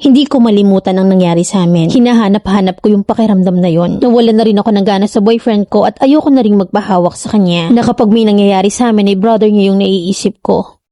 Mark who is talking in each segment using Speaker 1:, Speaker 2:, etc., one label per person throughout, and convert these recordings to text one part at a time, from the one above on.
Speaker 1: Hindi ko malimutan ang nangyari sa amin. Hinahanap-hanap ko yung pakiramdam na yon. Nawalan na rin ako ng gana sa boyfriend ko at ayoko na rin magpahawak sa kanya. Na kapag may nangyayari sa amin ay brother niya yung naiisip ko.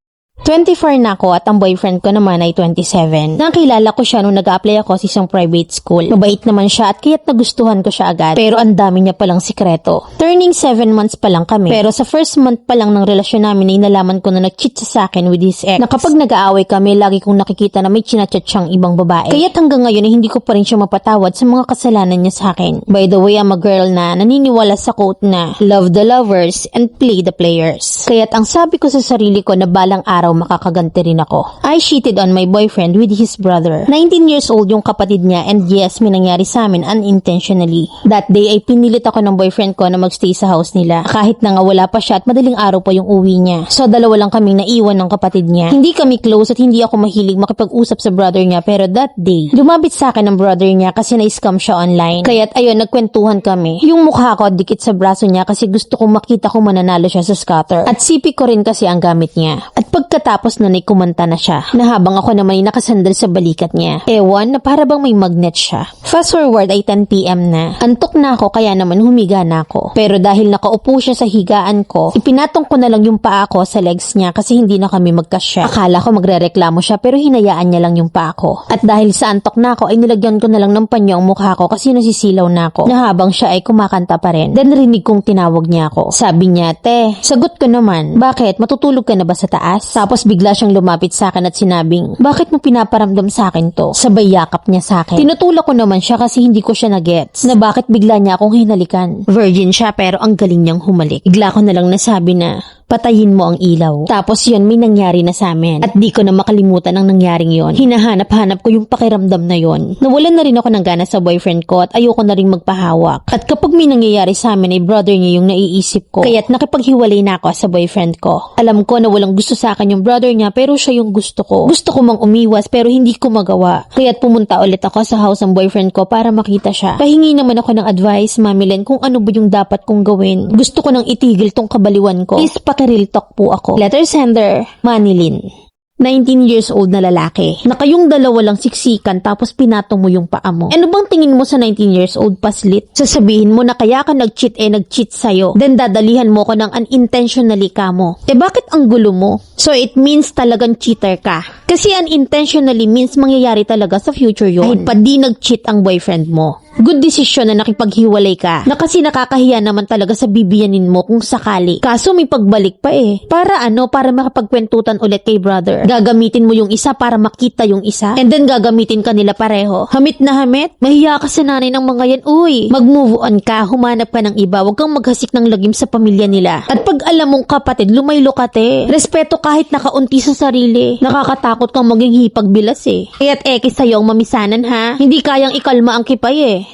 Speaker 1: 24 na ako at ang boyfriend ko naman ay 27. Nakilala ko siya nung nag-a-apply ako sa isang private school. Mabait naman siya at kaya't nagustuhan ko siya agad. Pero ang dami niya palang sikreto. Turning 7 months pa lang kami. Pero sa first month pa lang ng relasyon namin ay nalaman ko na nag-cheat siya sa akin with his ex. Na kapag nag-aaway kami, lagi kong nakikita na may chinachat siyang ibang babae. Kaya't hanggang ngayon ay hindi ko pa rin siya mapatawad sa mga kasalanan niya sa akin. By the way, I'm a girl na naniniwala sa quote na love the lovers and play the players. Kaya't ang sabi ko sa sarili ko na balang araw makakaganti rin ako. I cheated on my boyfriend with his brother. 19 years old yung kapatid niya and yes, may nangyari sa amin unintentionally. That day ay pinilit ako ng boyfriend ko na magstay sa house nila. Kahit na nga wala pa siya at madaling araw pa yung uwi niya. So dalawa lang kaming naiwan ng kapatid niya. Hindi kami close at hindi ako mahilig makipag-usap sa brother niya pero that day, lumapit sa akin ng brother niya kasi na-scam siya online. Kaya't ayun, nagkwentuhan kami. Yung mukha ko dikit sa braso niya kasi gusto kong makita kung mananalo siya sa scatter. At sipi ko rin kasi ang gamit niya. At pagkatapos na kumanta na siya, na habang ako naman ay nakasandal sa balikat niya. Ewan na para bang may magnet siya. Fast forward ay 10 PM na. Antok na ako kaya naman humiga na ako. Pero dahil nakaupo siya sa higaan ko, ipinatong ko na lang yung paa ko sa legs niya kasi hindi na kami magkasya. Akala ko magrereklamo siya pero hinayaan niya lang yung paa ko. At dahil sa antok na ako ay nilagyan ko na lang ng panyo ang mukha ko kasi nasisilaw na ako. Na habang siya ay kumakanta pa rin. Then narinig kong tinawag niya ako. Sabi niya, "Te." Sagot ko naman, "Bakit? Matutulog ka na ba sa taas?" Tapos bigla siyang lumapit sa akin at sinabing, "Bakit mo pinaparamdam sa akin to?" Sabay yakap niya sa akin. Tinutulak ko naman siya kasi hindi ko siya nagets na bakit bigla niya akong hinalikan. Virgin siya pero ang galing niyang humalik. Bigla ko na lang nasabi na, "Patayin mo ang ilaw." Tapos yun, may nangyari na sa amin. At di ko na makalimutan ang nangyaring yon. Hinahanap-hanap ko yung pakiramdam na yon. Nawalan na rin ako ng gana sa boyfriend ko at ayoko na rin magpahawak. At kapag may nangyayari sa amin ay brother niya yung naiisip ko. Kaya't nakipaghiwalay na ako sa boyfriend ko. Alam ko na walang gusto sa akin yung brother niya pero siya yung gusto ko. Gusto ko mang umiwas pero hindi ko magawa. Kaya't pumunta ulit ako sa house ng boyfriend ko para makita siya. Pahingi naman ako ng advice, Mami Len, kung ano ba yung dapat kong gawin. Gusto ko nang itigil tong kabaliwan ko. Please real talk po ako. Letter sender, Manilin. 19 years old na lalaki. Na kayong dalawa lang siksikan tapos pinatong mo yung paa mo. Ano bang tingin mo sa 19 years old paslit? Sasabihin mo na kaya ka nag-cheat nag-cheat sa'yo. Then dadalihan mo ko ng unintentionally ka mo. Bakit ang gulo mo? So it means talagang cheater ka. Kasi unintentionally means mangyayari talaga sa future yun. Kahit pa di nag-cheat ang boyfriend mo. Good decision na nakipaghiwalay ka. Na kasi nakakahiya naman talaga sa bibiyanin mo kung sakali. Kaso may pagbalik pa Para ano? Para makapagkwentutan ulit kay brother. Gagamitin mo yung isa para makita yung isa. And then gagamitin ka nila pareho. Hamit na hamit? Mahiya ka sa nanay ng mga yan. Uy, mag-move on ka. Humanap ka ng iba. Huwag kang maghasik ng lagim sa pamilya nila. At pag alam mong kapatid, lumaylo ka Respeto kahit nakaunti sa sarili. Nakakatakot kang maging hipagbilas Kaya't sa'yo ang mamisanan ha. Hindi kayang ikalma ang kipay